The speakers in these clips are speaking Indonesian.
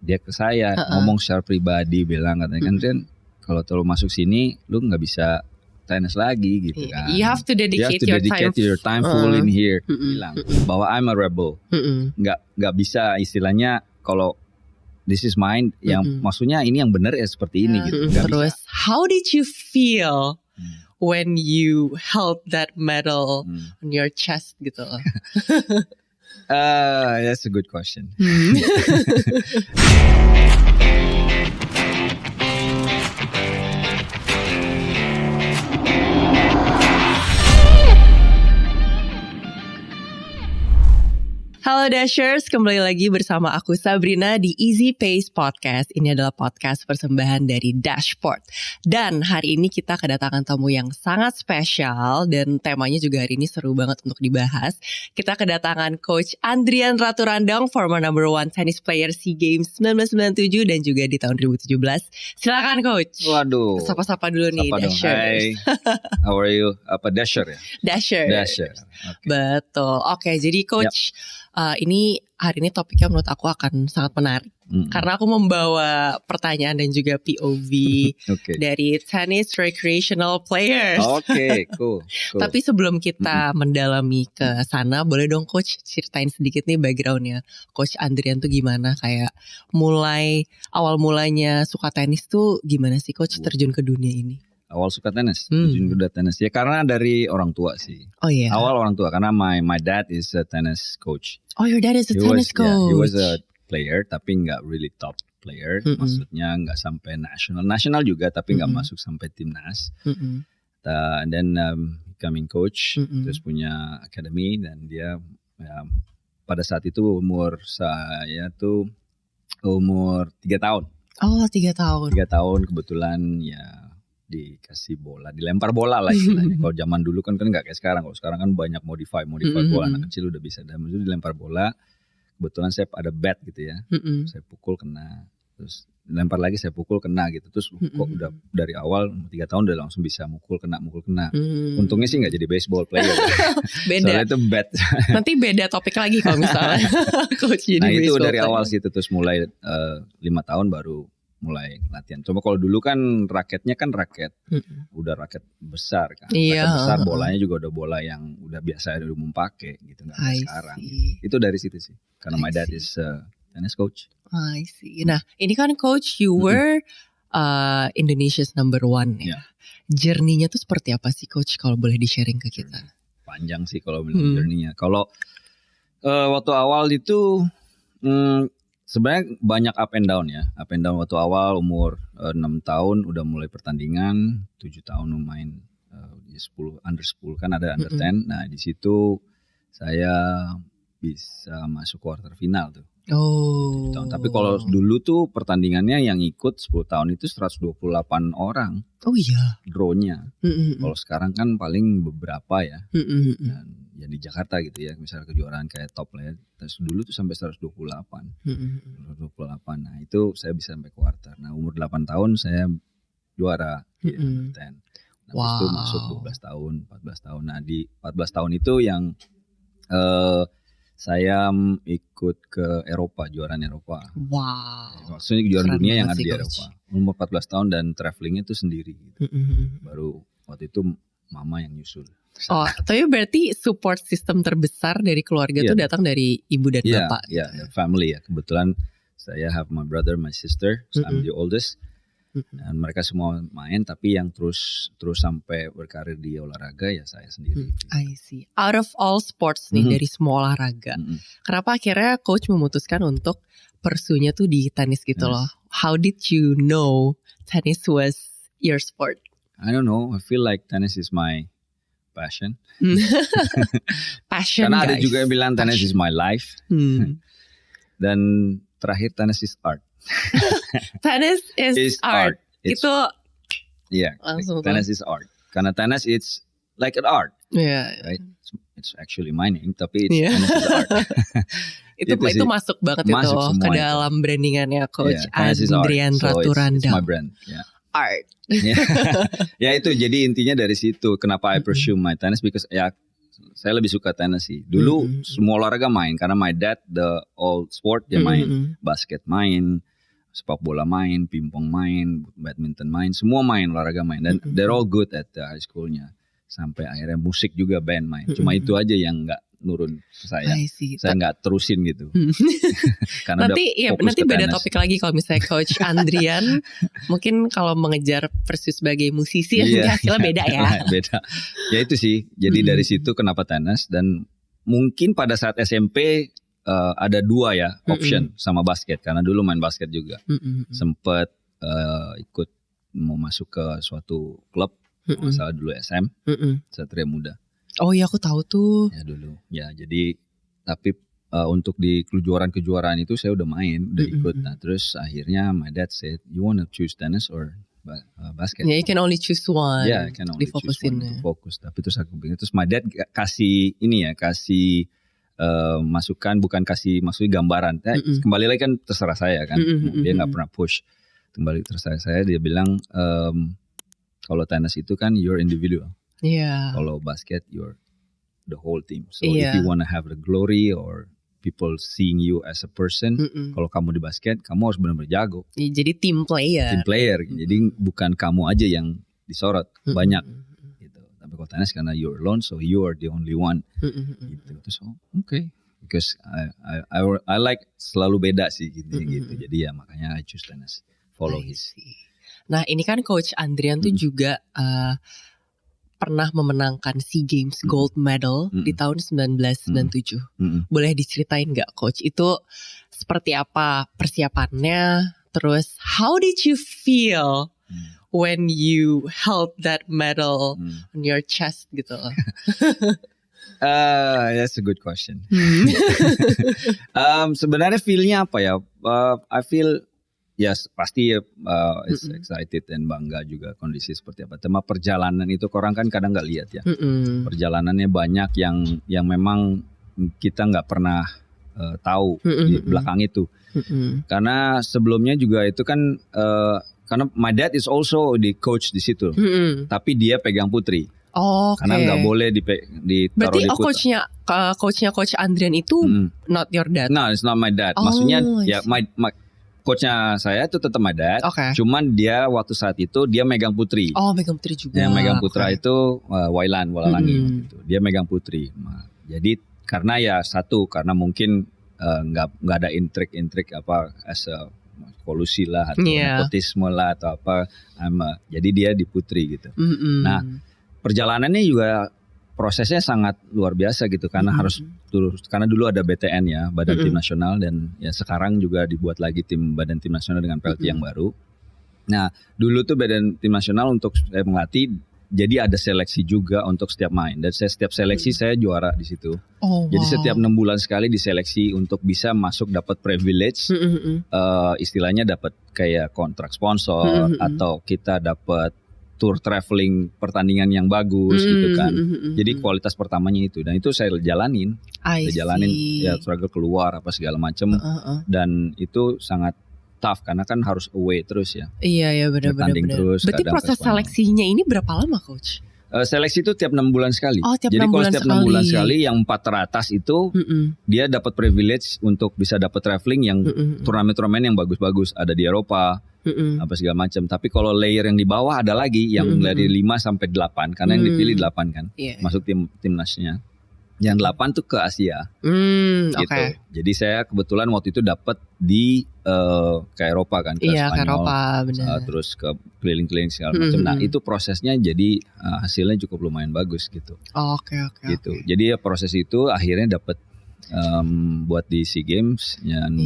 dia ke saya ngomong secara pribadi, bilang katanya kan kalau terlalu masuk sini lu nggak bisa tenis lagi gitu kan. You have to dedicate your time full in here. Bilang bahwa I'm a rebel. Nggak bisa istilahnya kalau this is mine, yang maksudnya ini yang benar ya seperti ini gitu. Terus bisa. How did you feel when you held that medal on your chest gitu? That's a good question. Halo Dashers, kembali lagi bersama aku Sabrina di Easy Pace Podcast. Ini adalah podcast persembahan dari Dashport. Dan hari ini kita kedatangan tamu yang sangat spesial dan temanya juga hari ini seru banget untuk dibahas. Kita kedatangan Coach Andrian Raturandong, former number 1 tennis player SEA Games 1997 dan juga di tahun 2017. Silakan Coach. Waduh. Sapa-sapa dulu nih Dashers. Hi. How are you? Apa Dasher ya? Dasher. Okay. Betul. Oke, jadi Coach, ini hari ini topiknya menurut aku akan sangat menarik karena aku membawa pertanyaan dan juga POV dari tennis recreational players. Cool. Tapi sebelum kita mendalami ke sana, boleh dong Coach ceritain sedikit nih backgroundnya Coach Andrian tuh gimana, kayak awal mulanya suka tenis tuh gimana sih Coach terjun ke dunia ini? Awal suka tenis, terjun ke tenis ya karena dari orang tua sih. Oh iya. Awal orang tua karena my dad is a tennis coach. Oh, your dad is a tennis coach. Yeah, he was a player tapi nggak really top player. Maksudnya nggak sampai national juga tapi nggak masuk sampai timnas. Dan becoming coach, terus punya academy dan dia pada saat itu umur saya tuh umur 3 tahun. Oh 3 tahun. 3 tahun kebetulan ya. Dikasih bola, dilempar bola lah istilahnya. Kalau zaman dulu kan nggak kayak sekarang. Kalau sekarang kan banyak modify bola, anak kecil udah bisa. Dan itu dilempar bola, kebetulan saya ada bat gitu ya, saya pukul kena, terus dilempar lagi saya pukul kena gitu. Terus kok udah dari awal 3 tahun udah langsung bisa mukul kena. Untungnya sih nggak jadi baseball player. Beda. Soalnya itu bat. Nanti beda topik lagi kalau misalnya coach jadi baseball. Nah itu dari awal sih, terus mulai 5 tahun baru mulai latihan. Coba kalau dulu kan raketnya kan udah raket besar kan. Iya, raket besar, bolanya juga udah bola yang udah biasa udah umum pakai gitu, nggak kayak sekarang. Itu dari situ sih. Karena my dad is tennis coach. I see. Nah, ini kan coach you were Indonesia's number 1 ya. Journey-nya tuh seperti apa sih coach kalau boleh di-sharing ke kita? Panjang sih kalau bilang journey-nya. Kalau waktu awal itu sebenarnya banyak up and down ya. Up and down waktu awal umur 6 tahun udah mulai pertandingan, 7 tahun main 10 under 10 kan ada under 10. Nah, di situ saya bisa masuk quarter final tuh. Oh. Tapi kalau dulu tuh pertandingannya yang ikut 10 tahun itu 128 orang. Oh iya. Draw-nya. Kalau sekarang kan paling beberapa ya. Dan ya di Jakarta gitu ya, misalnya kejuaraan kayak top lah ya. Terus dulu tuh sampai 128. 128. Nah, itu saya bisa sampai quarter. Nah, umur 8 tahun saya juara di under 10. Nah, itu masuk 12 tahun, 14 tahun. Nah, di 14 tahun itu yang saya ikut ke Eropa, kejuaraan Eropa. Wow. Maksudnya kejuaraan dunia yang ada di Eropa. Umur 14 tahun dan travelingnya itu sendiri gitu. Baru waktu itu mama yang nyusul. Oh, tapi berarti support system terbesar dari keluarga tuh datang dari ibu dan bapak. Iya, family ya. Kebetulan saya have my brother, my sister, so I'm the oldest. Dan mereka semua main, tapi yang terus sampai berkarir di olahraga ya saya sendiri. I see. Out of all sports nih, dari semua olahraga, kenapa akhirnya coach memutuskan untuk pursuenya tuh di tenis gitu loh? How did you know tennis was your sport? I don't know. I feel like tennis is my passion. Passion, karena guys. ada juga yang bilang tennis is my life. Dan terakhir tennis is art. Tennis is art. Itu langsung tennis is art. Karena tennis it's like an art. Right? It's actually mining, tapi tennis is art. itu masuk banget itu ke dalam brandingannya Coach Andrian Raturandong. It's my brand. Art. Ya itu jadi intinya dari situ. Kenapa I pursue my tennis, because ya saya lebih suka tenis sih. Dulu semua olahraga main karena my dad the old sport dia main basket, main sepak bola main, pingpong main, badminton main, semua main, olahraga main. Dan they're all good at the high schoolnya. Sampai akhirnya musik juga band main. Cuma itu aja yang nggak nurun ke saya. Saya nggak terusin gitu. Karena nanti beda topik lagi kalau misalnya Coach Andrian mungkin kalau mengejar Persis sebagai musisi nanti hasilnya beda ya. Beda. Ya itu sih. Jadi dari situ kenapa tenis, dan mungkin pada saat SMP ada dua ya option sama basket, karena dulu main basket juga. Sempet ikut mau masuk ke suatu klub, masalah dulu SM, Satria Muda. Oh iya aku tahu tuh. Ya dulu. Ya jadi tapi untuk di kejuaraan itu saya udah main, udah ikut. Nah terus akhirnya my dad said, you wanna choose tennis or basket? Yeah, you can only choose one. Yeah, I can only choose one untuk fokus. Tapi terus aku bingung. Terus my dad kasih masukan, bukan kasih maksudnya gambaran. Kembali lagi kan terserah saya kan. Dia nggak pernah push. Kembali terserah saya, dia bilang kalau tenis itu kan you're individual. Yeah. Kalau basket you're the whole team. So if you wanna have the glory or people seeing you as a person, kalau kamu di basket kamu harus benar-benar jago. Jadi team player. Team player. Jadi bukan kamu aja yang disorot, banyak. Gitu. Tapi kalau tenis karena you're alone, so you are the only one. Gitu. Terus okay. Because I like selalu beda sih gitu. Jadi ya makanya I choose tennis. Follow his. Nah ini kan Coach Andrian tuh juga pernah memenangkan SEA Games Gold Medal di tahun 1997. Boleh diceritain gak Coach? Itu seperti apa persiapannya? Terus how did you feel when you held that medal on your chest gitu? That's a good question. Sebenarnya feelnya apa ya? I feel yes, pasti is excited dan bangga juga kondisi seperti apa. Tema perjalanan itu orang kan kadang nggak lihat ya. Perjalanannya banyak yang memang kita nggak pernah tahu di belakang itu. Karena sebelumnya juga itu kan karena my dad is also the coach di situ. Tapi dia pegang putri. Oh, karena nggak boleh ditaruh di putra. Berarti coachnya Coach Andrian itu not your dad? No, it's not my dad. Maksudnya ya my coachnya saya itu tetap my dad, cuman dia waktu saat itu dia megang putri. Oh, megang putri juga. Yang megang putra itu Wailan Walalangi gitu. Dia megang putri. Nah, jadi karena ya karena mungkin nggak ada intrik apa as a kolusi lah atau nepotisme lah atau apa. Jadi dia di putri gitu. Nah perjalanannya juga prosesnya sangat luar biasa gitu karena karena dulu ada BTN ya, Badan Tim Nasional, dan ya sekarang juga dibuat lagi Badan Tim Nasional dengan PLT yang baru. Nah dulu tuh Badan Tim Nasional untuk saya melatih, jadi ada seleksi juga untuk setiap main, dan setiap seleksi saya juara di situ. Jadi setiap 6 bulan sekali diseleksi untuk bisa masuk dapat privilege, istilahnya dapat kayak kontrak sponsor atau kita dapat tour traveling pertandingan yang bagus gitu kan. Jadi kualitas pertamanya itu, dan itu saya jalanin. Ya struggle keluar apa segala macam, dan itu sangat tough karena kan harus away terus ya. Iya benar-benar. Berarti proses seleksinya ini berapa lama Coach? Seleksi itu tiap 6 bulan sekali. Jadi kalau setiap 6 bulan sekali yang 4 teratas itu dia dapat privilege untuk bisa dapat traveling yang turnamen-turnamen yang bagus-bagus ada di Eropa. Apa segala macam. Tapi kalau layer yang di bawah ada lagi yang dari 5 sampai 8 karena yang dipilih 8 kan. Masuk timnasnya. Yang 8 tuh ke Asia. Gitu. Jadi saya kebetulan waktu itu dapat di ke Eropa kan, ke Spanyol. Ke Eropa, benar. Terus ke keliling-keliling segala macam. Nah, itu prosesnya jadi hasilnya cukup lumayan bagus gitu. Gitu. Jadi proses itu akhirnya dapat buat di SEA Games dan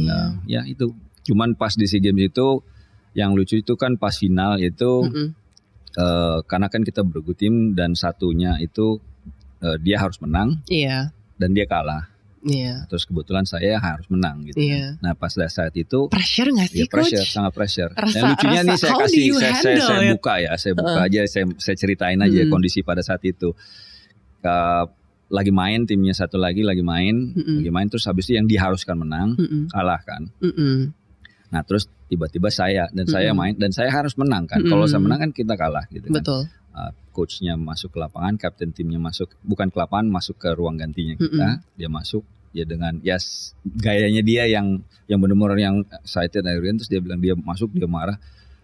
ya itu. Cuman pas di SEA Games itu yang lucu itu kan pas final itu karena kan kita bergu tim dan satunya itu dia harus menang dan dia kalah. Terus kebetulan saya harus menang gitu. Nah pas saat itu pressure nggak sih Coach? Sangat pressure. Dan lucunya nih saya buka ya, saya buka aja, saya ceritain aja kondisi pada saat itu. Lagi main timnya satu lagi main terus habis itu yang diharuskan menang kalah kan. Nah terus tiba-tiba saya main dan saya harus menang kan. Kalau saya menang kan kita kalah gitu kan. Betul. Coachnya masuk ke lapangan, kapten timnya masuk bukan ke lapangan, masuk ke ruang gantinya kita. Dia masuk, ya dengan gayanya dia yang benar-benar yang excited akhirnya. Terus dia bilang, dia masuk, dia marah.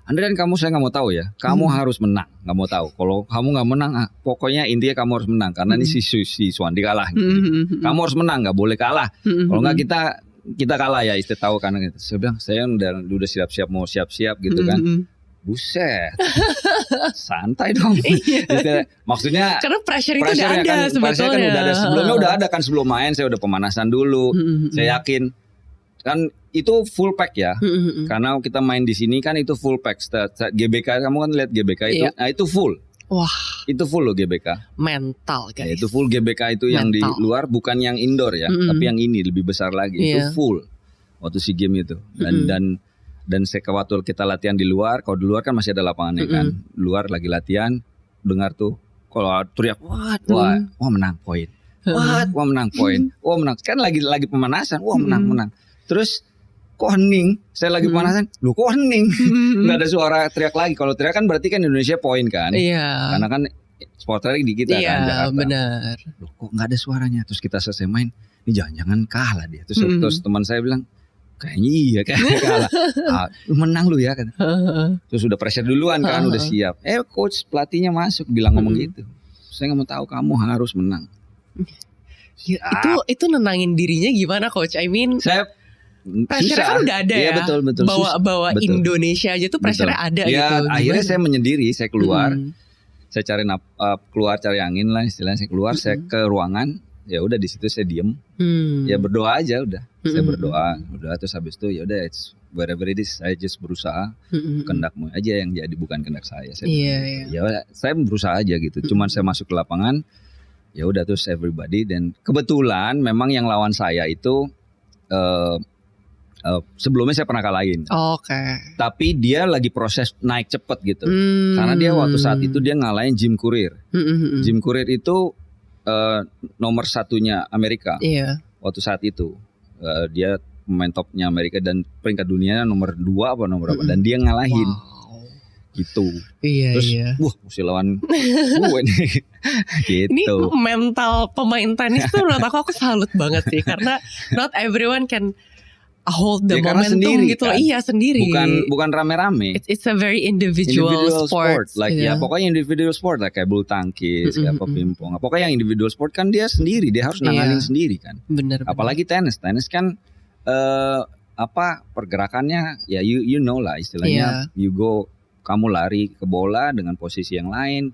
Andrian, kamu saya nggak mau tahu ya, kamu harus menang, nggak mau tahu. Kalau kamu nggak menang, pokoknya intinya kamu harus menang karena ini si Swandi kalah. Gitu. Kamu harus menang, nggak boleh kalah. Kalau nggak kita kalah ya, tahu kan. Gitu. Saya bilang, saya udah siap-siap mau siap-siap gitu kan. Buset, santai dong. Maksudnya karena pressure itu udah ada kan, sebetulnya. Kan udah ada sebelumnya, udah ada kan sebelum main saya udah pemanasan dulu. Saya yakin kan itu full pack ya. Karena kita main di sini kan itu full pack. GBK kamu kan lihat GBK itu, nah itu full. Wah, itu full loh GBK. Mental guys. Ya, itu full GBK itu yang di luar, bukan yang indoor ya, tapi yang ini lebih besar lagi. Itu full waktu SEA Games itu. Dan waktu kita latihan di luar, kalau di luar kan masih ada lapangannya kan. Luar lagi latihan, dengar tuh kalau teriak, wah menang poin. Wah menang poin. Wah menang. Kan lagi pemanasan, wah menang. Terus kok hening? Saya lagi pemanasan, lu kok hening? Nggak ada suara teriak lagi. Kalau teriak kan berarti kan Indonesia poin kan. Iya. Karena kan supporter di kita kan Jakarta. Iya benar. Loh, kok nggak ada suaranya? Terus kita selesai main, ini jangan-jangan kalah dia. Terus teman saya bilang, kayaknya iya kayaknya kalah. Lu menang lu ya kan. Terus udah pressure duluan kan, udah siap. Coach pelatihnya masuk bilang ngomong gitu. Saya nggak mau tahu, kamu harus menang. Itu nenangin dirinya gimana coach? I mean, pressure kan udah ada ya. Betul. Bawa Indonesia aja tuh pressure ada ya, gitu. Akhirnya saya menyendiri, saya keluar. Saya cari cari angin lah istilahnya. Saya keluar, saya ke ruangan. Ya udah di situ saya diem. Ya berdoa aja udah. Saya berdoa, udah terus habis itu ya udah whatever it is, saya just berusaha. Kehendakmu aja yang jadi, bukan kehendak saya. Ya saya berusaha aja gitu. Cuman saya masuk ke lapangan, ya udah terus everybody, dan kebetulan memang yang lawan saya itu sebelumnya saya pernah kalahin. Oke. Tapi dia lagi proses naik cepet gitu. Karena dia waktu saat itu dia ngalahin Jim Courier. Jim Courier itu nomor satunya Amerika. Iya. Waktu saat itu dia pemain topnya Amerika dan peringkat dunia nomor 2 apa nomor apa, dan dia ngalahin. Gitu. Terus, wah mesti lawan gue nih. Gitu. Ini mental pemain tenis tuh menurut aku salut banget sih, karena not everyone can hold the momentum sendiri, gitu. Kan? Iya sendiri. Bukan rame-rame. It's a very individual sport. Like ya pokoknya individual sport lah, kayak bulu tangkis, kayak pingpong. Pokoknya yang individual sport kan dia sendiri, dia harus nanganin sendiri kan. Bener. Apalagi tenis kan pergerakannya ya you know lah istilahnya. You go, kamu lari ke bola dengan posisi yang lain,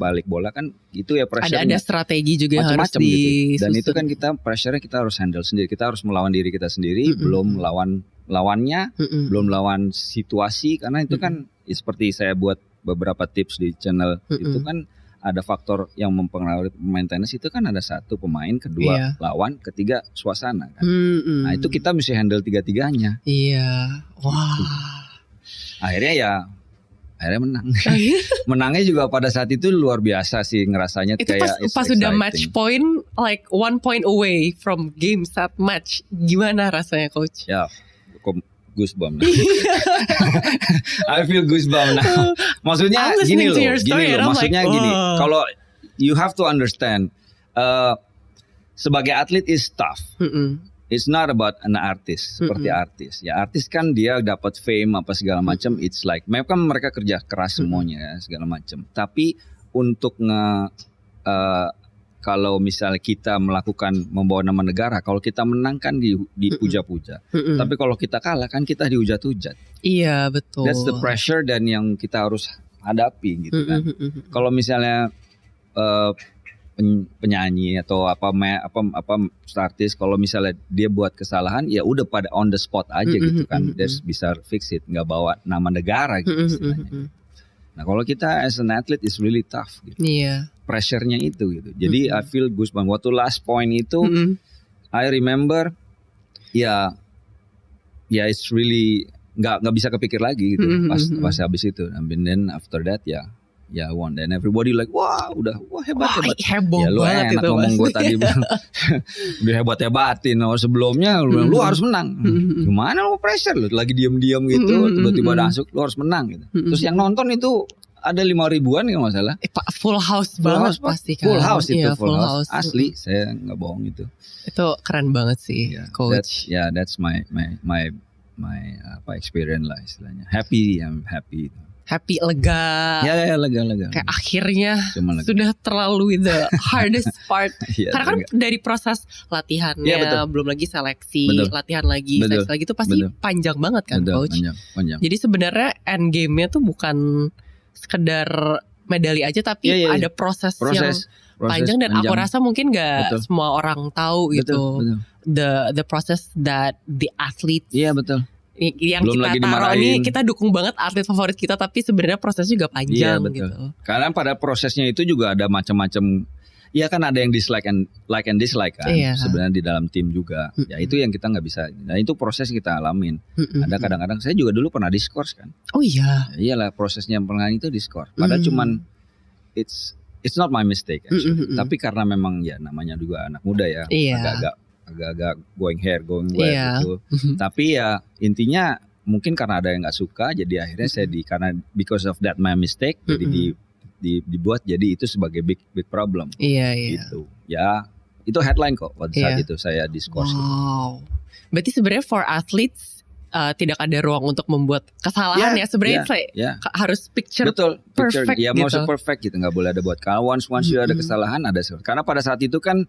balik bola kan itu ya pressure. Ada strategi juga yang harus gitu. Dan itu kan pressure-nya kita harus handle sendiri. Kita harus melawan diri kita sendiri, belum lawannya, belum lawan situasi, karena itu kan seperti saya buat beberapa tips di channel itu kan ada faktor yang mempengaruhi pemain tenis itu kan ada satu pemain, kedua lawan, ketiga suasana kan. Nah itu kita mesti handle tiga-tiganya. Iya. Wah. Akhirnya menang. Menangnya juga pada saat itu luar biasa sih rasanya. Itu kayak pas udah match point, like 1 point away from game set match. Gimana rasanya coach? Ya, goosebump. I feel goosebump now. Maksudnya gini loh. Maksudnya gini. Kalau you have to understand, sebagai atlet is tough. It's not about an artist, seperti artis. Ya artis kan dia dapat fame apa segala macam. It's like, memang mereka kerja keras semuanya ya, segala macam. Tapi untuk kalau misalnya kita membawa nama negara, kalau kita menang kan dipuja-puja. Tapi kalau kita kalah kan kita dihujat-hujat. Iya betul. That's the pressure dan yang kita harus hadapi gitu kan. Kalau misalnya penyanyi atau apa artis, kalau misalnya dia buat kesalahan ya udah pada on the spot aja gitu kan, dia bisa fix it, nggak bawa nama negara gitu istilahnya. Nah kalau kita as an athlete is really tough gitu. Pressure-nya itu gitu. Jadi I feel goosebumps waktu last point itu. I remember ya it's really nggak bisa kepikir lagi gitu pas habis itu. And then after that ya won, dan everybody like wah hebat. Ya lu enak itu, ngomong gue tadi bilang udah hebatin. Sebelumnya lu bilang lu harus menang. Gimana lu pressure lu lagi diam gitu, tiba-tiba masuk lu harus menang gitu. Terus yang nonton itu ada 5.000-an kalau nggak salah. Full house banget pasti kan. Full house itu, Iya, full house. Asli, saya nggak bohong itu. Itu keren banget sih, coach. That's my experience lah istilahnya. I'm happy. Happy, lega. Ya lega. Kayak akhirnya sudah terlalui the hardest part. Karena kan dari proses latihannya, belum lagi seleksi, latihan lagi, seleksi lagi itu pasti panjang banget kan, coach. Panjang. Jadi sebenarnya end game-nya tuh bukan sekedar medali aja, tapi ada proses yang panjang dan aku rasa mungkin gak semua orang tahu gitu. The process that the athletes. Iya betul. Yang belum kita taruh ini, kita dukung banget atlet favorit kita, tapi sebenarnya prosesnya juga panjang gitu. Karena pada prosesnya itu juga ada macam-macam. Ya kan ada yang dislike and dislike kan. Sebenarnya di dalam tim juga. Ya itu yang kita nggak bisa. Nah itu proses kita alamin. Ada kadang-kadang saya juga dulu pernah diskors kan. Oh iya. Iyalah prosesnya pernah itu diskors. Padahal cuman it's not my mistake actually. Tapi karena memang ya namanya juga anak muda ya. Agak-agak going where gitu. Tapi ya intinya mungkin karena ada yang nggak suka, jadi akhirnya saya karena because of that my mistake, jadi dibuat jadi itu sebagai big problem. Gitu. Ya itu headline kok pada saat itu saya diskors. Wow. Berarti sebenarnya for athletes tidak ada ruang untuk membuat kesalahan ya sebenarnya harus picture perfect ya gitu. Mau perfect gitu, nggak boleh ada buat kalau once you ada kesalahan ada. Karena pada saat itu kan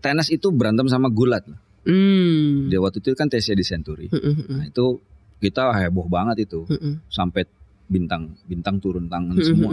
tenis itu berantem sama gulat. Dia waktu itu kan tesnya di Century. Nah itu kita heboh banget itu. Sampai bintang turun tangan semua.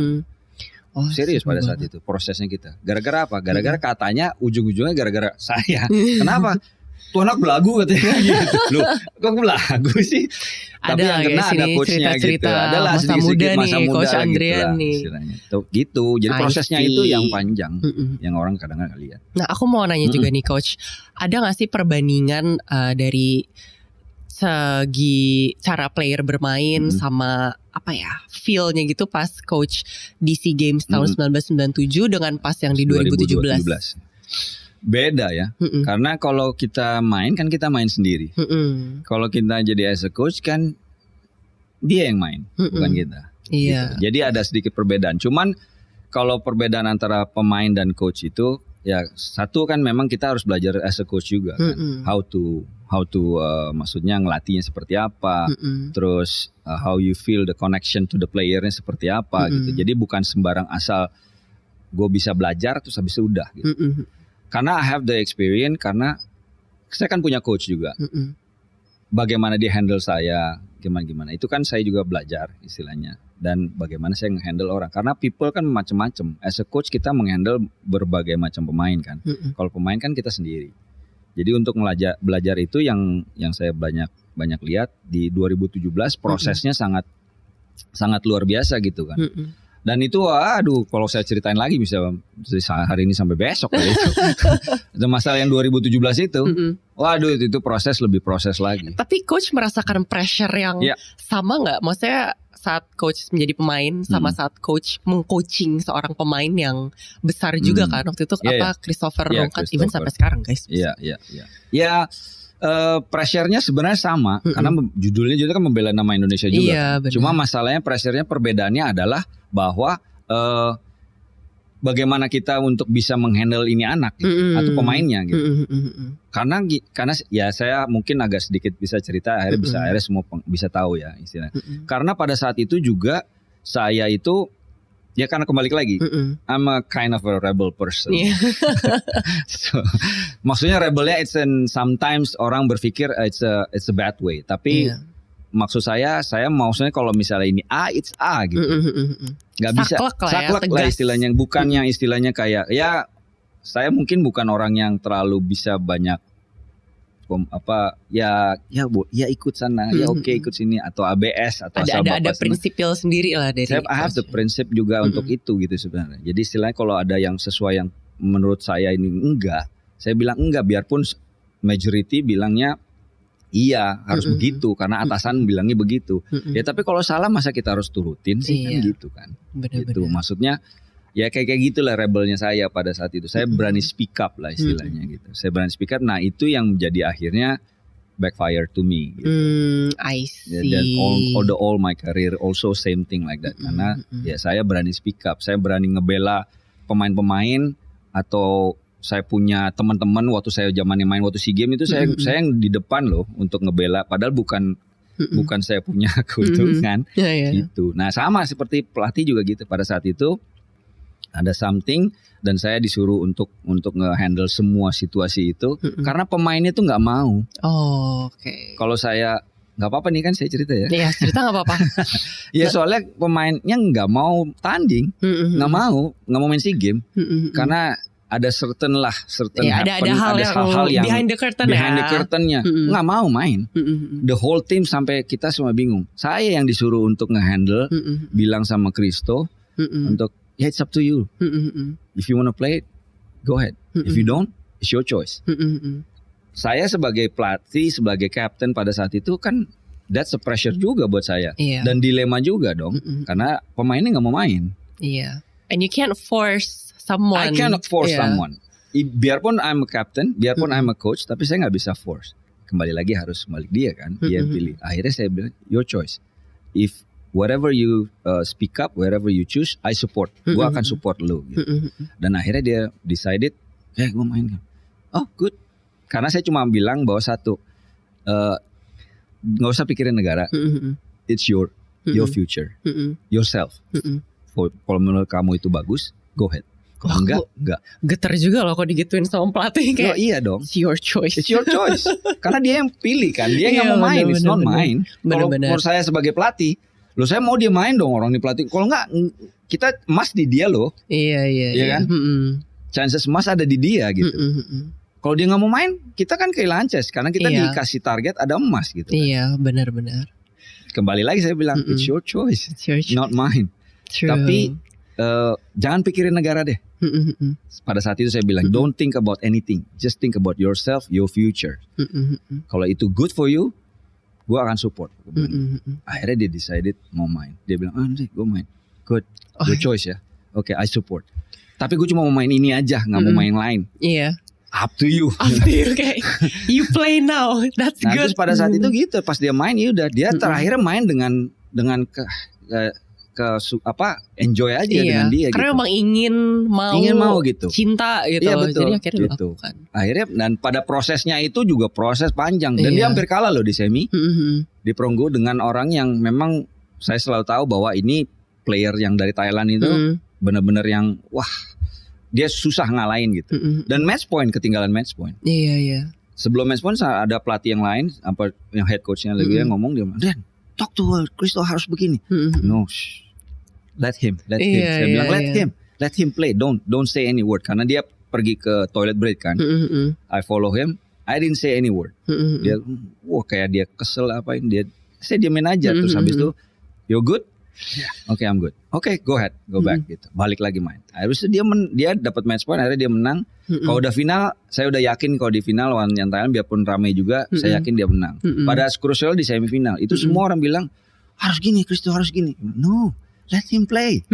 Serius pada saat itu prosesnya kita. Gara-gara apa? Gara-gara katanya ujung-ujungnya gara-gara saya. Kenapa? Tuh anak belagu katanya gitu. Loh, kok belagu sih? Tapi yang kena ada coachnya gitu. Adalah sedikit masa muda Coach Andrian gitu nih. Istilahnya. Gitu. Jadi prosesnya itu yang panjang, yang orang kadang-kadang nggak lihat. Nah, aku mau nanya juga nih, Coach. Ada nggak sih perbandingan dari segi cara player bermain sama apa ya feel-nya gitu pas Coach di SEA Games tahun 1997 dengan pas yang di 2017? Beda ya, karena kalau kita main kan kita main sendiri. Kalau kita jadi as a coach kan dia yang main, bukan kita. Gitu. Jadi ada sedikit perbedaan. Cuman kalau perbedaan antara pemain dan coach itu ya satu kan memang kita harus belajar as a coach juga kan. How to maksudnya ngelatihnya seperti apa, terus how you feel the connection to the playernya seperti apa gitu. Jadi bukan sembarang asal gue bisa belajar terus habis itu udah gitu. Karena I have the experience, karena saya kan punya coach juga. Bagaimana dia handle saya, gimana. Itu kan saya juga belajar istilahnya. Dan bagaimana saya nge-handle orang. Karena people kan macam-macam. As a coach kita meng-handle berbagai macam pemain kan. Kalau pemain kan kita sendiri. Jadi untuk belajar itu yang saya banyak lihat di 2017 prosesnya sangat luar biasa gitu kan. Dan itu kalau saya ceritain lagi bisa hari ini sampai besok kali itu. Ada masalah yang 2017 itu. Waduh itu proses lagi. Tapi coach merasakan pressure yang sama nggak? Maksudnya saat coach menjadi pemain sama saat coach mengcoaching seorang pemain yang besar juga kan waktu itu Christopher Rungkat even sampai sekarang guys. Ya pressure-nya sebenarnya sama karena judulnya juga kan membela nama Indonesia juga. Cuma masalahnya pressure-nya perbedaannya adalah bahwa bagaimana kita untuk bisa menghandle ini anak gitu, atau pemainnya gitu. Karena ya saya mungkin agak sedikit bisa cerita akhirnya semua bisa tahu ya istilahnya. Karena pada saat itu juga saya itu ya karena kembali lagi I'm a kind of a rebel person. So, maksudnya rebelnya sometimes orang berpikir it's a bad way, tapi maksud saya maksudnya kalau misalnya ini A, it's A gitu. Nggak bisa saklek lah istilahnya. Bukan yang istilahnya kayak ya saya mungkin bukan orang yang terlalu bisa banyak ikut sana, ikut sini atau ABS atau ada prinsipil sendiri lah dari. I have the prinsip juga untuk itu gitu sebenarnya. Jadi istilahnya kalau ada yang sesuai yang menurut saya ini enggak, saya bilang enggak biarpun majority bilangnya iya harus begitu karena atasan bilangnya begitu. Ya tapi kalau salah masa kita harus turutin sih kan gitu kan. Gitu. Maksudnya ya kayak gitulah rebelnya saya pada saat itu. Saya berani speak up lah istilahnya gitu. Saya berani speak up. Nah itu yang menjadi akhirnya backfire to me. Gitu. I see. Dan all my career also same thing like that. Karena ya saya berani speak up, saya berani ngebela pemain-pemain, atau saya punya teman-teman waktu saya zamannya main waktu SEA Games itu saya yang di depan loh untuk ngebela, padahal bukan saya punya keuntungan gitu. Nah sama seperti pelatih juga gitu, pada saat itu ada something dan saya disuruh untuk nge-handle semua situasi itu karena pemainnya tuh nggak mau. Oke. Kalau saya nggak apa-apa nih kan saya cerita ya. Iya cerita nggak apa-apa. Ya soalnya pemainnya nggak mau tanding, nggak mau main SEA Games karena ada certain ada hal yang behind the curtain-nya nggak mau main. The whole team sampai kita semua bingung. Saya yang disuruh untuk nge-handle, bilang sama Christo untuk it's up to you. If you wanna play it, go ahead. If you don't, it's your choice. Saya sebagai pelatih, sebagai captain pada saat itu kan that's a pressure juga buat saya. Dan dilema juga dong. Karena pemainnya nggak mau main. Iya. And you can't force someone. I cannot force someone. Biarpun I'm a captain, biarpun I'm a coach, tapi saya nggak bisa force. Kembali lagi harus balik dia kan, dia yang pilih. Akhirnya saya bilang, your choice. If whatever you speak up, wherever you choose, I support. Gue akan support lu. Gitu. Dan akhirnya dia decided, gue main. Oh good. Karena saya cuma bilang bahwa satu, nggak usah pikirin negara. It's your future, yourself. Kalau menurut kamu itu bagus, go ahead. Kalau enggak. Getar juga loh kalau digituin sama pelatih kayak. Iya dong. It's your choice. It's your choice. Karena dia yang pilih kan, dia yang mau main, it's not mine. Kalau menurut saya sebagai pelatih, loh saya mau dia main dong orang di pelatih. Kalau enggak, kita emas di dia loh. Iya kan? Chances emas ada di dia gitu. Kalau dia nggak mau main, kita kan kehilangan chance karena kita dikasih target ada emas gitu. Iya, benar-benar. Kembali lagi saya bilang, it's your choice, not mine. True. Tapi jangan pikirin negara deh. Pada saat itu saya bilang, don't think about anything, just think about yourself, your future. Kalau itu good for you, gue akan support. Akhirnya dia decided mau main. Dia bilang, gue main, good, your choice ya. Oke, I support. Tapi gue cuma mau main ini aja, nggak mau main lain. Iya. Up to you. Okay. You play now. That's good. Terus pada saat itu gitu, pas dia main ya udah dia terakhir main dengan enjoy aja dengan dia. Karena gitu. memang ingin mau gitu. Cinta gitu. Iya, betul. Jadi akhirnya gitu. dilakukan. Akhirnya dan pada prosesnya itu juga proses panjang dan dia hampir kalah loh di semi. Di perunggu dengan orang yang memang saya selalu tahu bahwa ini player yang dari Thailand itu benar-benar yang wah dia susah ngalahin gitu. Dan match point, ketinggalan match point. Iya. Sebelum match point ada pelatih yang lain, apa yang head coachnya lagi yang ngomong dia bilang, Dan, talk to her, Christo harus begini. No, let him. Saya bilang let him play. Don't say any word karena dia pergi ke toilet break kan. I follow him. I didn't say any word. Dia, kayak dia kesel apain dia. Saya diamin aja terus habis itu, you good? Okay, I'm good. Okay, go ahead, go back gitu. Balik lagi main. Habis itu dia dapat match point, akhirnya dia menang. Kalau udah final, saya udah yakin kalau di final lawan yang Thailand biarpun ramai juga, saya yakin dia menang. Pada crucial di semifinal, itu semua orang bilang harus gini, Christo harus gini. No, let him play.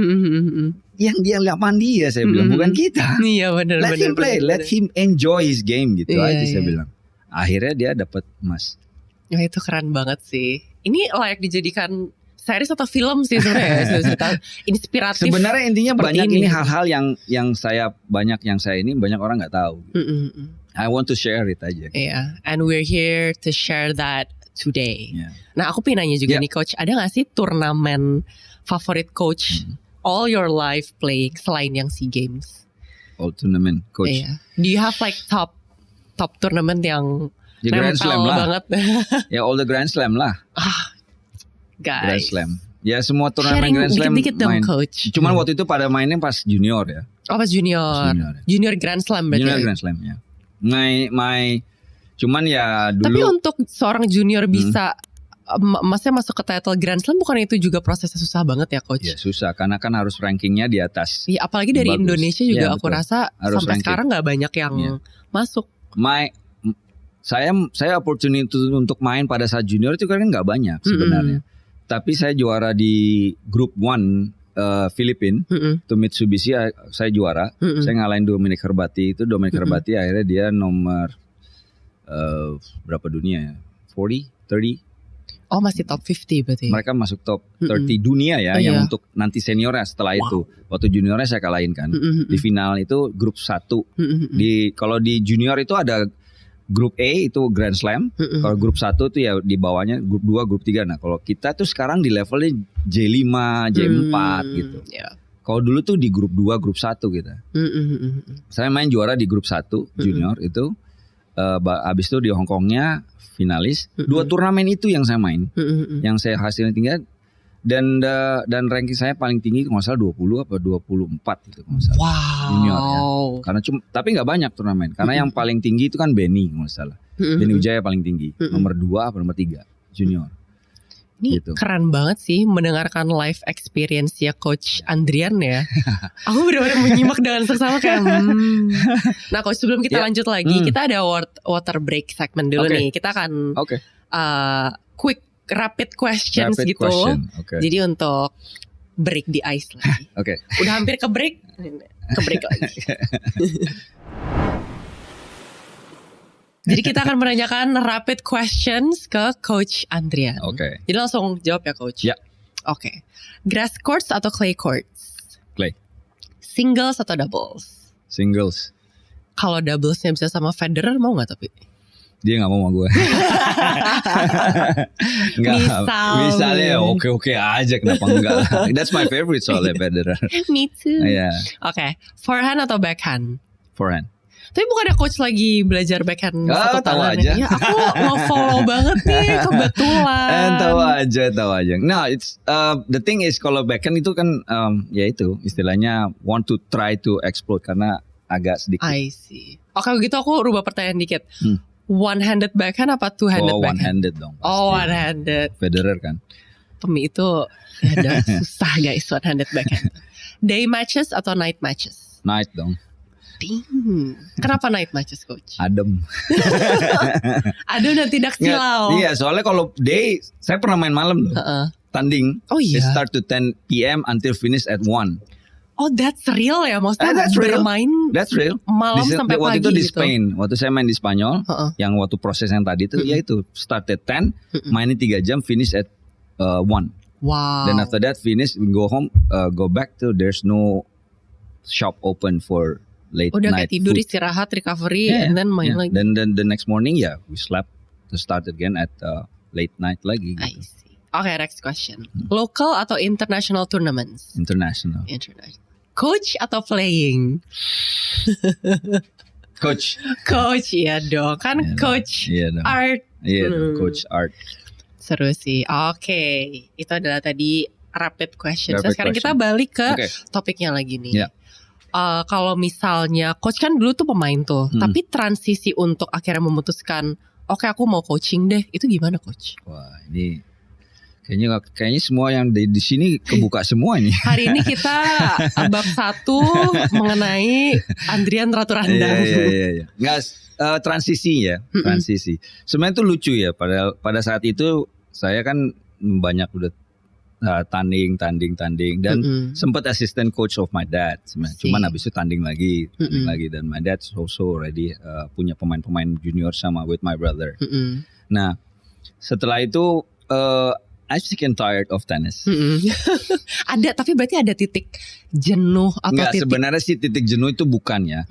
Yang dia lawan dia, saya bilang bukan kita. Iya benar. Let him play, let him enjoy his game gitu aja saya bilang. Akhirnya dia dapat emas. Ya itu keren banget sih. Ini layak dijadikan series atau film sih sebenarnya. Inspiratif. Sebenarnya intinya banyak ini hal-hal yang saya banyak orang nggak tahu. I want to share it aja. Yeah, and we're here to share that today. Nah aku pengen nanya juga nih coach, ada nggak sih turnamen favorit coach all your life playing selain yang SEA Games? All tournament coach. Do you have like top tournament yang Grand Slam lah. Banget? Ya all the Grand Slam lah. Guys. Grand Slam. Ya semua turnamen Grand Slam dikit dong, main. Coach. Cuman waktu itu pada mainnya pas junior ya. Oh pas junior. Junior Grand Slam berarti. Junior Grand Slam ya. Cuman ya dulu. Tapi untuk seorang junior bisa maksudnya masuk ke title Grand Slam bukan itu juga prosesnya susah banget ya coach? Ya susah karena kan harus rankingnya di atas. Iya apalagi dari bagus. Indonesia juga aku betul. Rasa harus sampai ranking. Sekarang nggak banyak yang masuk. Saya opportunity untuk main pada saat junior itu kan nggak banyak sebenarnya. Tapi saya juara di Group 1 Filipina, itu Mitsubishi saya juara. Saya ngalahin Dominic Herbati. Itu Dominic Herbati akhirnya dia nomor berapa dunia ya? 30. Oh masih top 50 berarti. Mereka masuk top 30 dunia ya, yang Iya. untuk nanti seniornya setelah itu. Waktu juniornya saya kalahin kan. Di final itu grup 1. Kalau di junior itu ada grup A itu Grand Slam. Kalau grup 1 itu ya di bawahnya grup 2, grup 3. Nah, kalau kita tuh sekarang di levelnya J5, J4 gitu. Yeah. Kalau dulu tuh di grup 2, grup 1 kita. Saya main juara di grup 1 junior itu. Habis itu di Hong Kongnya finalis. 2 turnamen itu yang saya main. Yang saya hasilnya tinggi dan ranking saya paling tinggi kalau nggak salah 20 apa 24 gitu kalau nggak salah. Wow. Junior ya. Karena tapi nggak banyak turnamen. Karena yang paling tinggi itu kan Benny kalau nggak salah. Benny Wijaya paling tinggi. Nomor 2 apa nomor 3 junior. Ini Gitu. keren banget sih mendengarkan live experience ya Coach Andrian ya. Aku benar-benar menyimak dengan seksama kayak Nah Coach sebelum kita lanjut lagi, kita ada water break segment dulu nih. Kita akan quick rapid questions gitu. Jadi untuk break the ice lagi. Udah hampir ke break lagi. Jadi kita akan menanyakan rapid questions ke Coach Andrian. Jadi langsung jawab ya Coach. Ya. Grass courts atau clay courts? Clay. Singles atau doubles? Singles. Kalau doublesnya bisa sama Federer mau nggak tapi? Dia nggak mau sama gue. Misalnya oke aja, kenapa enggak? That's my favorite soalnya Federer. Me too. Yeah. Forehand atau backhand? Forehand. Tapi bukannya coach lagi belajar backhand satu tahu tangan aja. ya? Aku nge-follow banget nih kebetulan. Tahu aja. No, it's the thing is kalau backhand itu kan ya itu istilahnya want to try to explode karena agak sedikit. I see. Oke gitu aku rubah pertanyaan dikit. One-handed backhand apa two-handed backhand? One-handed dong. Pasti. One-handed. Federer kan. Pemi itu ada susah guys one-handed backhand. Day matches atau night matches? Night dong. Kenapa night matches coach? Adem. Adem dan tidak silau. Iya soalnya kalau day saya pernah main malam loh. Tanding. Oh iya. It start to 10 PM until finish at 1. Oh that's real ya maksudnya bermain. That's real. Malam sampai waktu pagi itu di gitu. Spain. Waktu saya main di Spanyol, yang waktu proses yang tadi itu ya itu start at 10, mainin 3 jam, finish at 1. Wow. Then after that finish, we go home, go back to there's no shop open for late udah night kayak tidur food. Istirahat recovery and then main lagi. Then the next morning we slept to start again at late night lagi. I see. Okay, next question. Local atau international tournaments? International. Coach atau playing? Coach. Coach ya dong. Kan Yeah, coach dong. art. Coach art. Seru sih. Oke. Itu adalah tadi rapid question. Rapid Sekarang question. kita balik ke topiknya lagi nih. Yeah. Kalau misalnya coach kan dulu tuh pemain tuh, tapi transisi untuk akhirnya memutuskan, oke aku mau coaching deh, itu gimana coach? Wah ini kayaknya semua yang di sini kebuka semua nih. Hari ini kita bab 1 mengenai Andrian Ratu Randang. Iya. Nggak transisi ya, transisi. Sebenarnya itu lucu ya. Pada saat itu saya kan banyak udah tanding dan sempat assistant coach of my dad sebenarnya. Cuman habis itu tanding lagi dan my dad also already punya pemain-pemain junior sama with my brother. Nah, setelah itu I sick and tired of tennis. Ada, tapi berarti ada titik jenuh atau Enggak, titik sebenarnya sih titik jenuh itu bukan ya.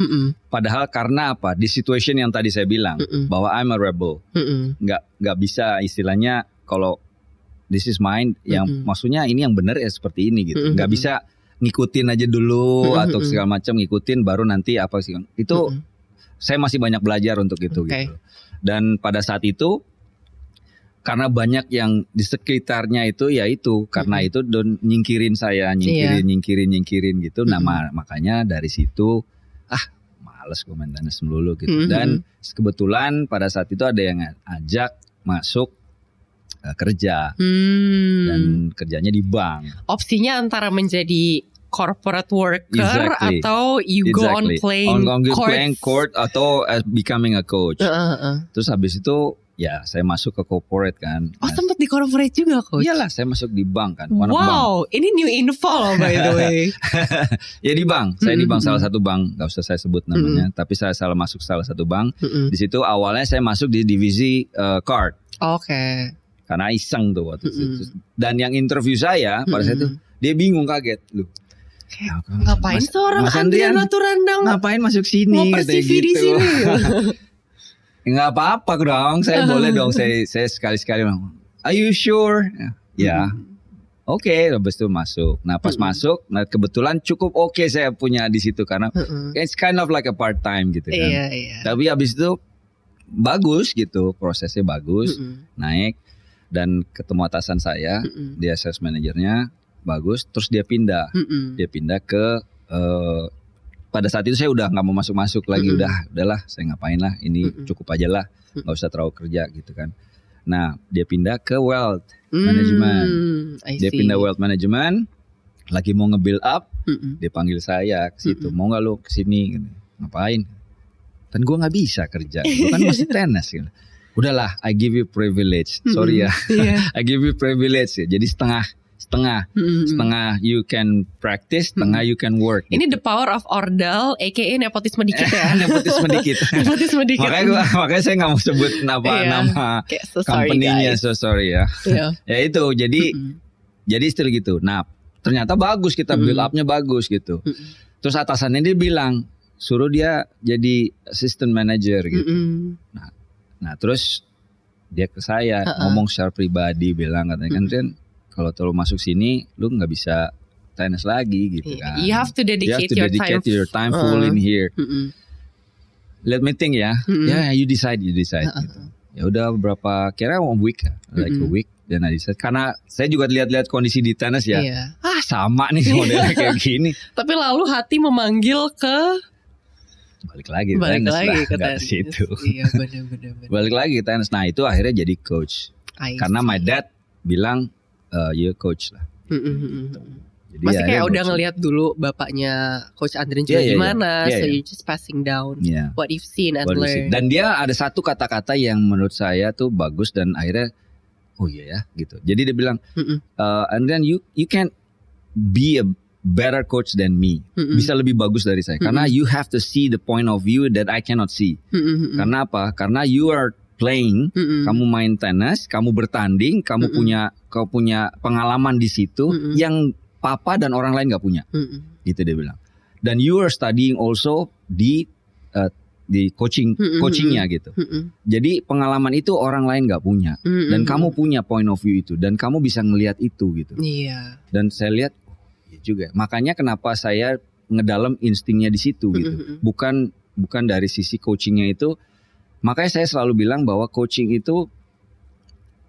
Padahal karena apa? Di situation yang tadi saya bilang bahwa I'm a rebel. Enggak bisa istilahnya kalau this is mine yang maksudnya ini yang benar ya seperti ini gitu. Enggak bisa ngikutin aja dulu atau segala macam ngikutin baru nanti apa sih. Itu saya masih banyak belajar untuk itu gitu. Dan pada saat itu karena banyak yang di sekitarnya itu ya itu karena itu nyingkirin saya, nyingkirin gitu. Nah, makanya dari situ males gue main tenis melulu gitu. Dan kebetulan pada saat itu ada yang ajak masuk kerja dan kerjanya di bank. Opsinya antara menjadi corporate worker atau you go on playing court atau becoming a coach. Terus habis itu ya saya masuk ke corporate kan. Oh sempat di corporate juga coach? Iyalah saya masuk di bank kan. Wow ini new info loh by the way. Ya di bank, saya di bank salah satu bank, gak usah saya sebut namanya. Tapi saya masuk salah satu bank. Di situ awalnya saya masuk di divisi card. Oke. Karena iseng tuh waktu itu. Dan yang interview saya pada saat itu dia bingung, kaget lu. Ngapain seorang Mas Andrian Andrian Laturandang ngapain masuk sini ngoper katanya CV di gitu. sini? Nggak apa-apa dong, saya boleh dong, saya sekali-sekali bilang, are you sure? Ya. Oke, habis itu masuk. Nah pas masuk, nah kebetulan cukup oke saya punya di situ karena it's kind of like a part time gitu kan. Iya. Tapi habis itu bagus gitu, prosesnya bagus, naik dan ketemu atasan saya, dia sales manajernya bagus, terus dia pindah ke pada saat itu saya udah nggak mau masuk lagi, udahlah saya ngapain lah, ini cukup aja lah, nggak usah terlalu kerja gitu kan. Nah dia pindah ke wealth management, dia pindah wealth management, lagi mau nge-build up, dia panggil saya ke situ, mau nggak lo kesini? Ngapain? Kan gue nggak bisa kerja, gue kan masih tenis gitu. Udahlah, I give you privilege, sorry ya, I give you privilege, jadi setengah you can practice, setengah you can work. Ini the power of Ordal, aka nepotisme dikit ya. Nepotisme dikit. Makanya saya nggak mau sebut nama company-nya, so sorry ya. Ya itu, jadi still gitu. Nah ternyata bagus, kita build up-nya bagus gitu. Terus atasannya dia bilang suruh dia jadi assistant manager gitu. Nah terus dia ke saya ngomong secara pribadi, bilang katanya kan Ren, kalau terlalu masuk sini, lu nggak bisa tenis lagi gitu kan. You have to dedicate your time full in here. Let me think ya. Ya, you decide. Gitu. Ya udah berapa, kira 1 week, like a week. Dan I decide, karena saya juga lihat-lihat kondisi di tenis ya. Sama nih modelnya kayak gini. Tapi lalu hati memanggil ke balik lagi ke tenis situ. Iya benar. Balik lagi ke tenis. Nah itu akhirnya jadi coach. Karena my dad bilang, you coach lah. Jadi masih kayak udah ngelihat dulu bapaknya Coach Andrian juga gimana, so you just passing down what you've seen and learned. Dan dia ada satu kata-kata yang menurut saya tuh bagus dan akhirnya oh iya ya gitu. Jadi dia bilang, Andrian you can be a better coach than me, bisa lebih bagus dari saya, karena you have to see the point of view that I cannot see. Karena apa? Karena you are playing, kamu main tenis, kamu bertanding, kamu punya pengalaman di situ yang papa dan orang lain nggak punya, gitu dia bilang. Dan you are studying also di coachingnya gitu. Jadi pengalaman itu orang lain nggak punya, dan kamu punya point of view itu, dan kamu bisa ngelihat itu gitu. Dan saya lihat juga, makanya kenapa saya ngedalam instingnya di situ gitu, bukan dari sisi coachingnya itu. Makanya saya selalu bilang bahwa coaching itu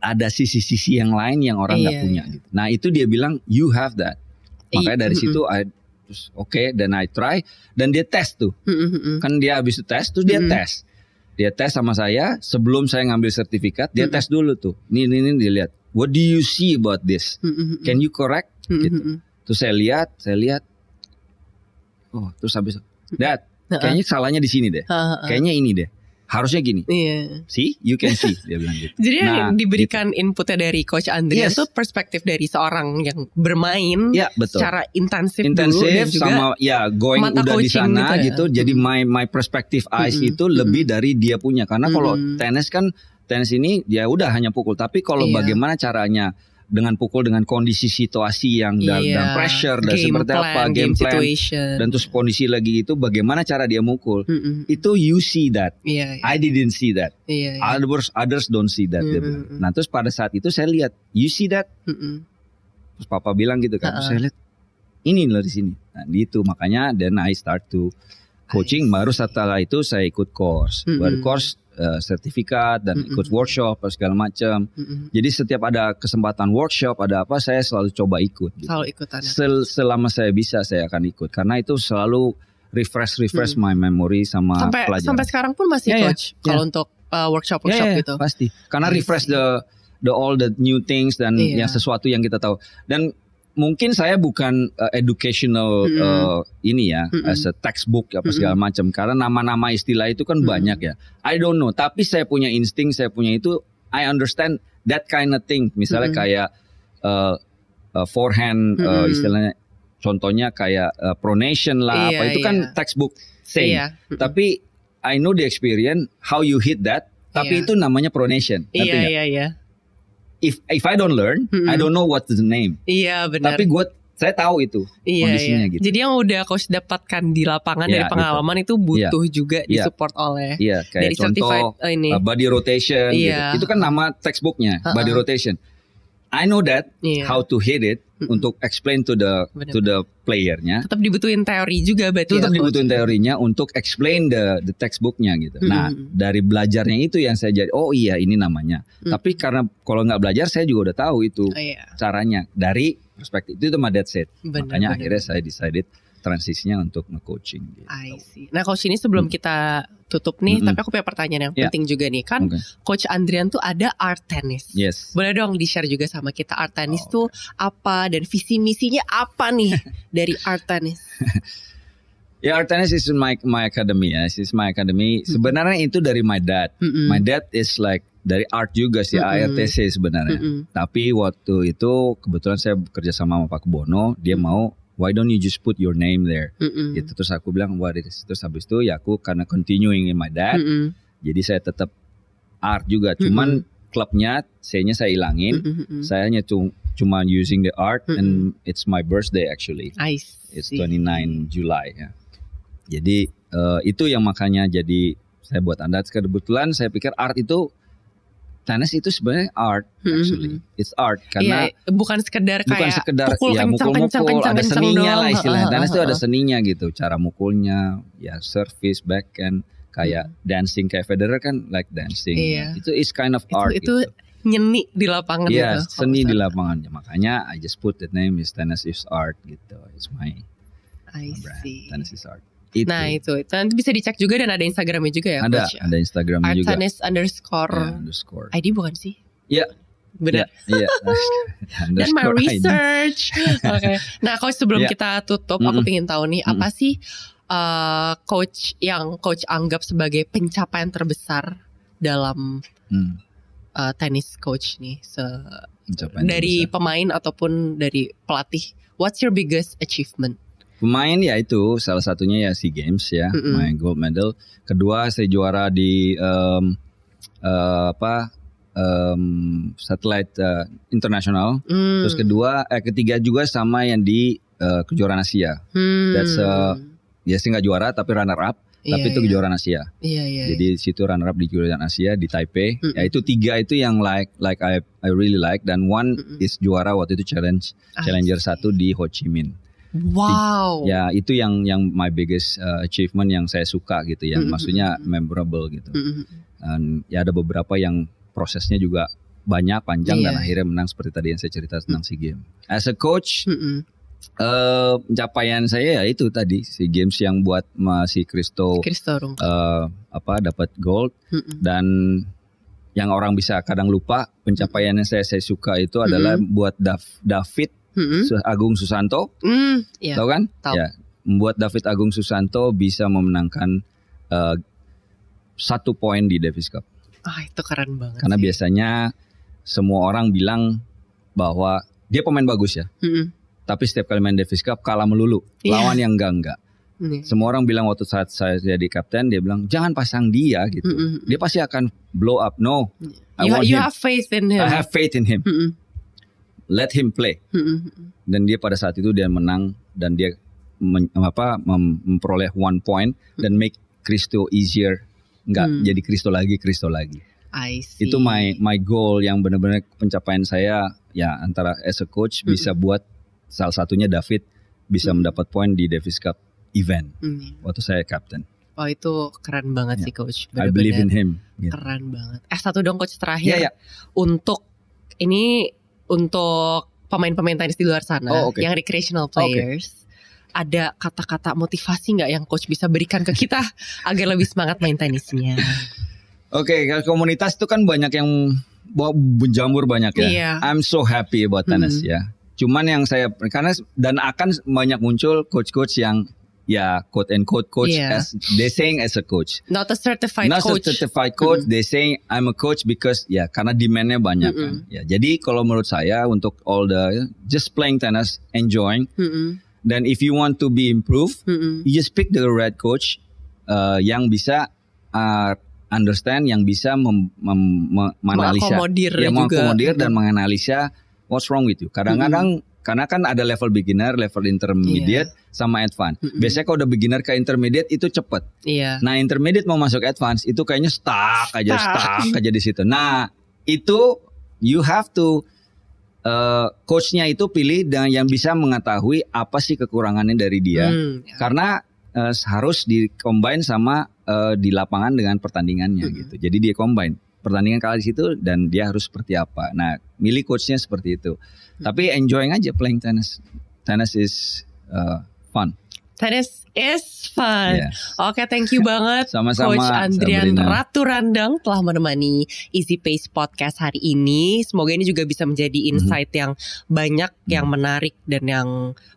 ada sisi-sisi yang lain yang orang nggak punya. Gitu. Nah itu dia bilang you have that. Makanya dari situ dan I try, dan dia tes tuh. Kan dia habis itu tes, terus dia tes. Dia tes sama saya sebelum saya ngambil sertifikat, dia tes dulu tuh. Ini dia lihat. What do you see about this? Can you correct? Gitu. Terus saya lihat. Oh, terus habis Dad, kayaknya salahnya di sini deh. Kayaknya ini deh. Harusnya gini. See, you can see, dia bilang gitu. Jadi yang diberikan inputnya dari Coach Andrian tuh perspektif dari seorang yang bermain secara intensif dulu, dan juga sama going udah di sana gitu. Jadi my perspective eyes itu lebih dari dia punya. Karena kalau tenis ini dia udah hanya pukul, tapi kalau bagaimana caranya dengan pukul, dengan kondisi situasi yang dan pressure dan seperti apa game plan situation. Dan terus kondisi lagi itu bagaimana cara dia mukul, itu you see that. I didn't see that. Others don't see that. Nah terus pada saat itu saya lihat, you see that. Terus papa bilang gitu kan, terus saya lihat ini loh di sini. Nah itu makanya then I start to coaching. Baru setelah itu saya ikut course, baru course sertifikat dan ikut workshop segala macam. Jadi setiap ada kesempatan workshop, ada apa, saya selalu coba ikut. Gitu. Selalu ikutan. Selama saya bisa saya akan ikut, karena itu selalu refresh my memory sama pelajaran. Sampai sekarang pun masih coach kalau untuk workshop gitu. Pasti. Karena refresh all the new things dan yang sesuatu yang kita tahu. Dan mungkin saya bukan educational ini ya, as a textbook apa segala macam, karena nama-nama istilah itu kan banyak ya. I don't know, tapi saya punya insting, saya punya itu, I understand that kind of thing. Misalnya kayak forehand, istilahnya, contohnya kayak pronation lah, apa itu kan textbook say. Tapi I know the experience, how you hit that, Tapi Iya. itu namanya pronation. Ngerti nggak? Iya. If I don't learn, I don't know what's the name. Iya benar. Tapi saya tahu itu kondisinya gitu. Jadi yang udah coach dapatkan di lapangan dari Iya, pengalaman itu butuh juga Iya. disupport oleh Iya, kayak dari certified contoh ini. body rotation Iya. gitu. Itu kan nama textbooknya, body rotation. I know that Iya. how to hit it untuk explain to the playernya. Tetap dibutuhin teori juga berarti. Tetap ya, dibutuhin coach? teorinya untuk explain the textbooknya gitu. Nah, dari belajarnya itu yang saya jadi, oh iya ini namanya. Tapi karena kalau nggak belajar saya juga udah tahu itu Oh, iya. caranya dari perspektif itu mah that's it. Benar, Makanya benar. akhirnya saya decided transisinya untuk nge-coaching gitu. I see. Nah coach ini sebelum kita tutup nih, tapi aku punya pertanyaan yang Iya. penting juga nih. Kan Oke. Coach Andrian tuh ada art tennis. Yes. Boleh dong di-share juga sama kita art tennis tuh apa dan visi misinya apa nih dari art tennis? Ya, art tennis is my academy ya. This is my academy. Sebenarnya itu dari my dad. My dad is like dari art juga sih, ARTC sebenarnya. Tapi waktu itu kebetulan saya bekerja sama Pak Kebono, dia mau why don't you just put your name there? Gitu. Terus aku bilang what it is. Terus habis itu ya aku karena continuing in my dad, jadi saya tetap art juga. Cuman klubnya saya hilangin. Saya hanya cuma using the art and it's my birthday actually. I see. It's 29 July ya. Jadi itu yang makanya jadi saya buat Anda. Kebetulan saya pikir art itu tenis itu sebenarnya art actually. It's art karena bukan sekedar kayak pukul ya kencang, mukul-mukul, ada seninya doang. lah istilahnya. Tenis itu ada seninya gitu, cara mukulnya, ya service, backhand, kayak dancing kayak Federer kan like dancing. Iya. Itu is kind of art Itu gitu. nyeni di lapangan Iya, itu. seni di lapangan. Makanya I just put the name is tennis is art gitu. It's my I brand. see. Tennis is art. Itu. Nah itu nanti bisa dicek juga dan ada Instagramnya juga ya ada coach? ada Instagramnya Art juga. tennis underscore Ya, underscore. ID bukan sih? Iya. Benar. Iya. Dan my Underscore ID. research. Oke. Nah coach sebelum Iya. kita tutup, aku pengen tahu nih apa sih coach yang coach anggap sebagai pencapaian terbesar dalam tenis coach nih Pencapaian dari terbesar. pemain ataupun dari pelatih. What's your biggest achievement? Pemain ya itu salah satunya ya SEA Games ya, main gold medal. Kedua saya juara di satellite internasional. Terus ketiga juga sama yang di kejuaraan Asia. That's ya sih nggak juara tapi runner up. Tapi itu kejuaraan Asia. Iya. Jadi situ runner up di kejuaraan Asia di Taipei. Ya itu tiga itu yang like I really like, dan one is juara waktu itu Challenger 1 di Ho Chi Minh. Wow. Ya itu yang my biggest achievement yang saya suka gitu ya. Maksudnya memorable gitu. Dan ya ada beberapa yang prosesnya juga banyak, panjang, dan akhirnya menang seperti tadi yang saya cerita tentang SEA Games. As a coach, pencapaian saya ya itu tadi SEA Games yang buat si Christo dapat gold, dan yang orang bisa kadang lupa pencapaian yang saya suka itu adalah buat David Agung Susanto, tahu kan? Tahu. Ya, membuat David Agung Susanto bisa memenangkan 1 poin di Davis Cup. Itu keren banget. Karena biasanya semua orang bilang bahwa dia pemain bagus ya. Tapi setiap kali main Davis Cup kalah melulu. Lawan yang enggak. Semua orang bilang waktu saat saya jadi kapten, dia bilang jangan pasang dia gitu. Dia pasti akan blow up. No. You have faith in him. I have faith in him. Let him play. Dan dia pada saat itu dia menang, dan dia memperoleh 1 point dan make Christo easier. Enggak jadi Christo lagi. I see. Itu my goal yang benar-benar pencapaian saya ya, antara as a coach bisa buat salah satunya David bisa mendapat poin di Davis Cup event waktu saya captain. Oh itu keren banget sih coach. I believe in him. Gitu. Keren banget. Satu dong coach terakhir. Ya. Untuk pemain-pemain tenis di luar sana, yang recreational players, ada kata-kata motivasi nggak yang coach bisa berikan ke kita agar lebih semangat main tenisnya? Oke, kalau komunitas itu kan banyak yang berjamur banyak ya. Iya. I'm so happy about tennis ya. Cuman yang karena dan akan banyak muncul coach-coach yang ya quote and quote coach as they saying as a coach. Not a certified Not coach. a certified coach. They saying I'm a coach because ya karena demandnya banyak kan. Ya, jadi kalau menurut saya untuk all the just playing tennis, enjoying. Dan if you want to be improved, you just pick the right coach yang bisa understand, yang bisa menganalisa, mengakomodir dan menganalisa what's wrong with you. Kadang-kadang karena kan ada level beginner, level intermediate, sama advance. Biasanya kalau udah beginner ke intermediate itu cepet. Nah intermediate mau masuk advance itu kayaknya stuck aja di situ. Nah itu you have to coachnya itu pilih dan yang bisa mengetahui apa sih kekurangannya dari dia. Karena harus di-combine sama di lapangan dengan pertandingannya gitu. Jadi dia combine pertandingan kalah di situ dan dia harus seperti apa. Nah, milih coachnya seperti itu. Tapi enjoying aja playing tennis. Tennis is fun. Tennis is fun. Oke, thank you banget Sama-sama, Coach Andrian Sabrina. Ratu Randang telah menemani Easy Pace Podcast hari ini. Semoga ini juga bisa menjadi insight yang banyak, yang menarik dan yang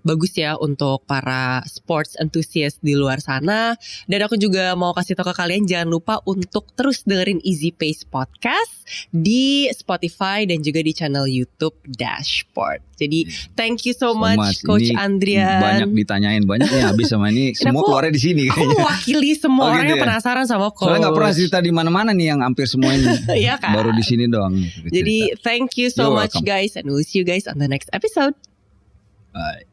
bagus ya untuk para sports enthusiast di luar sana. Dan aku juga mau kasih tahu ke kalian, jangan lupa untuk terus dengerin Easy Pace Podcast di Spotify dan juga di channel YouTube Dashboard. Jadi thank you so much Coach Ini Andrian. Banyak ditanyain, banyak nih habis sama ini. Semua keluarnya di sini Aku kayaknya. mewakili semua orang gitu yang ya? penasaran sama Coach. Soalnya nggak pernah cerita di mana-mana nih yang hampir semua ini. Iya kan? Baru di sini doang. Jadi thank you so You're much welcome. guys, and we'll see you guys on the next episode. Bye.